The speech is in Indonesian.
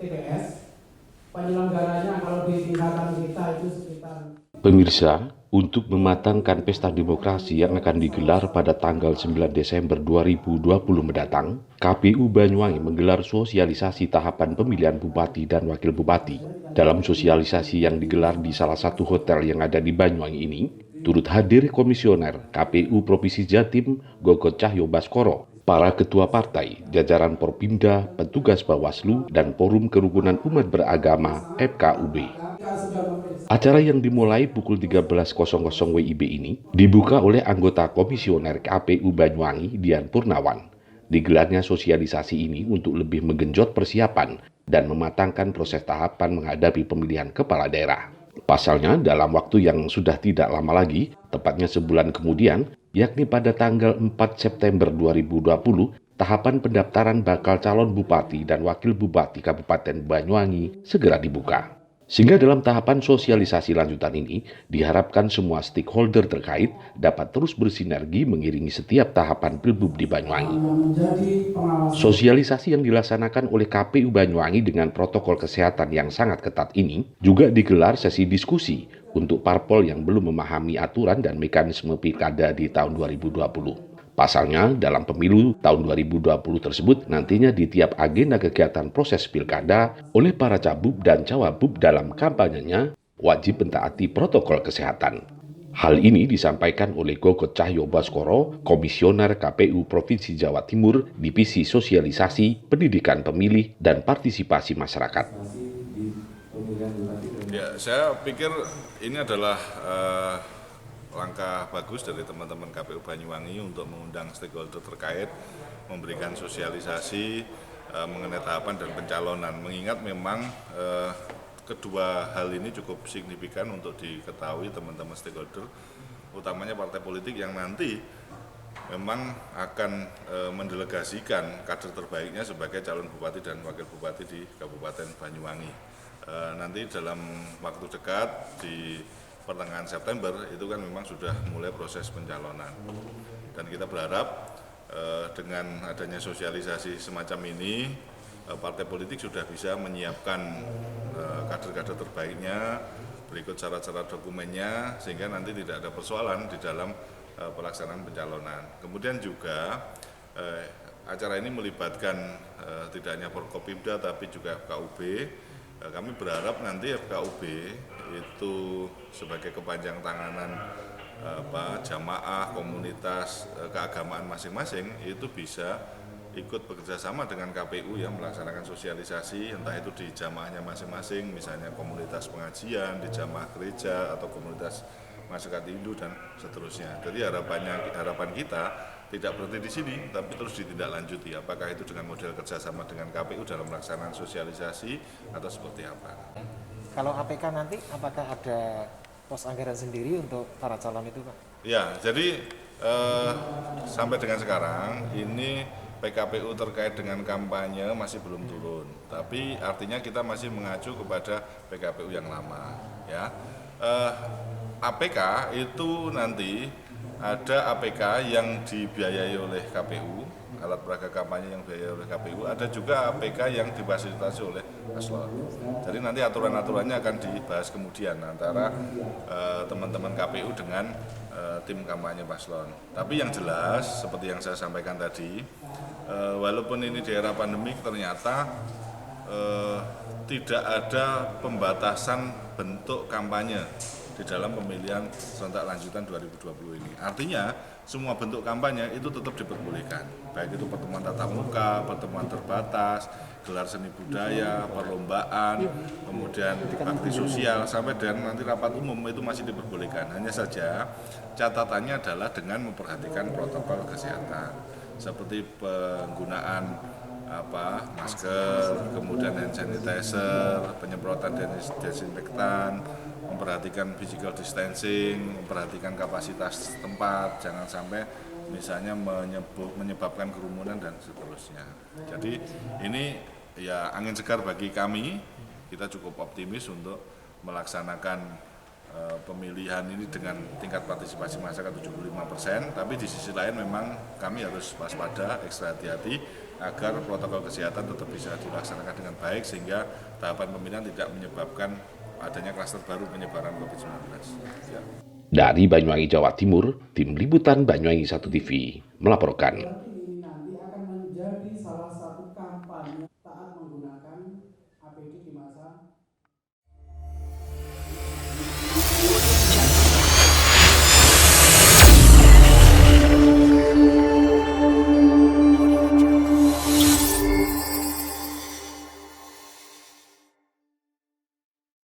TPS, penyelenggaranya kalau di tingkatan kita itu sekitar. Pemirsa, untuk mematangkan pesta demokrasi yang akan digelar pada tanggal 9 Desember 2020 mendatang, KPU Banyuwangi menggelar sosialisasi tahapan pemilihan bupati dan wakil bupati. Dalam sosialisasi yang digelar di salah satu hotel yang ada di Banyuwangi ini, turut hadir Komisioner KPU Provinsi Jatim Gogot Cahyo Baskoro, para ketua partai, jajaran Porpimda, petugas Bawaslu, dan Forum Kerukunan Umat Beragama FKUB. Acara yang dimulai pukul 13.00 WIB ini dibuka oleh anggota Komisioner KPU Banyuwangi Dian Purnawan. Digelarnya sosialisasi ini untuk lebih menggenjot persiapan dan mematangkan proses tahapan menghadapi pemilihan kepala daerah. Pasalnya, dalam waktu yang sudah tidak lama lagi, tepatnya sebulan kemudian, yakni pada tanggal 4 September 2020, tahapan pendaftaran bakal calon bupati dan wakil bupati Kabupaten Banyuwangi segera dibuka. Sehingga dalam tahapan sosialisasi lanjutan ini, diharapkan semua stakeholder terkait dapat terus bersinergi mengiringi setiap tahapan pilgub di Banyuwangi. Sosialisasi yang dilaksanakan oleh KPU Banyuwangi dengan protokol kesehatan yang sangat ketat ini juga digelar sesi diskusi untuk parpol yang belum memahami aturan dan mekanisme pilkada di tahun 2020. Pasalnya, dalam pemilu tahun 2020 tersebut nantinya di tiap agenda kegiatan proses pilkada oleh para cabub dan cawabub dalam kampanyenya wajib mentaati protokol kesehatan. Hal ini disampaikan oleh Gogot Cahyo Baskoro, Komisioner KPU Provinsi Jawa Timur, Divisi Sosialisasi, Pendidikan Pemilih, dan Partisipasi Masyarakat. Ya, saya pikir ini adalah langkah bagus dari teman-teman KPU Banyuwangi untuk mengundang stakeholder terkait, memberikan sosialisasi mengenai tahapan dan pencalonan. Mengingat memang kedua hal ini cukup signifikan untuk diketahui teman-teman stakeholder, utamanya partai politik yang nanti memang akan mendelegasikan kader terbaiknya sebagai calon bupati dan wakil bupati di Kabupaten Banyuwangi. Nanti dalam waktu dekat di pertengahan September itu kan memang sudah mulai proses pencalonan, dan kita berharap dengan adanya sosialisasi semacam ini partai politik sudah bisa menyiapkan kader-kader terbaiknya, berikut syarat-syarat dokumennya, sehingga nanti tidak ada persoalan di dalam pelaksanaan pencalonan. Kemudian juga acara ini melibatkan tidak hanya Forkopimda tapi juga FKUB. Kami berharap nanti FKUB itu sebagai kepanjang tanganan jamaah, komunitas, keagamaan masing-masing itu bisa ikut bekerja sama dengan KPU yang melaksanakan sosialisasi, entah itu di jamaahnya masing-masing, misalnya komunitas pengajian, di jamaah gereja, atau komunitas masyarakat Hindu, dan seterusnya. Jadi harapan kita tidak berhenti di sini, tapi terus ditindaklanjuti. Apakah itu dengan model kerjasama dengan KPU dalam pelaksanaan sosialisasi atau seperti apa? Kalau APK nanti, apakah ada pos anggaran sendiri untuk para calon itu, Pak? Ya, jadi sampai dengan sekarang ini PKPU terkait dengan kampanye masih belum turun, tapi artinya kita masih mengacu kepada PKPU yang lama. Ya, APK itu nanti ada APK yang dibiayai oleh KPU, alat peraga kampanye yang dibiayai oleh KPU, ada juga APK yang difasilitasi oleh paslon. Jadi nanti aturan-aturannya akan dibahas kemudian antara teman-teman KPU dengan tim kampanye paslon. Tapi yang jelas, seperti yang saya sampaikan tadi, walaupun ini di era pandemik ternyata tidak ada pembatasan bentuk kampanye di dalam pemilihan serentak lanjutan 2020 ini. Artinya semua bentuk kampanye itu tetap diperbolehkan, baik itu pertemuan tatap muka, pertemuan terbatas, gelar seni budaya, perlombaan, kemudian bakti sosial, sampai dengan nanti rapat umum itu masih diperbolehkan. Hanya saja catatannya adalah dengan memperhatikan protokol kesehatan, seperti penggunaan masker, kemudian hand sanitizer, penyemprotan desinfektan, memperhatikan physical distancing, memperhatikan kapasitas tempat, jangan sampai misalnya menyebabkan kerumunan dan seterusnya. Jadi ini ya angin segar bagi kami, kita cukup optimis untuk melaksanakan pemilihan ini dengan tingkat partisipasi masyarakat 75%, tapi di sisi lain memang kami harus waspada, ekstra hati-hati, agar protokol kesehatan tetap bisa dilaksanakan dengan baik sehingga tahapan pemilihan tidak menyebabkan adanya klaster baru penyebaran COVID-19. Ya. Dari Banyuwangi, Jawa Timur, Tim Liputan Banyuwangi 1 TV melaporkan.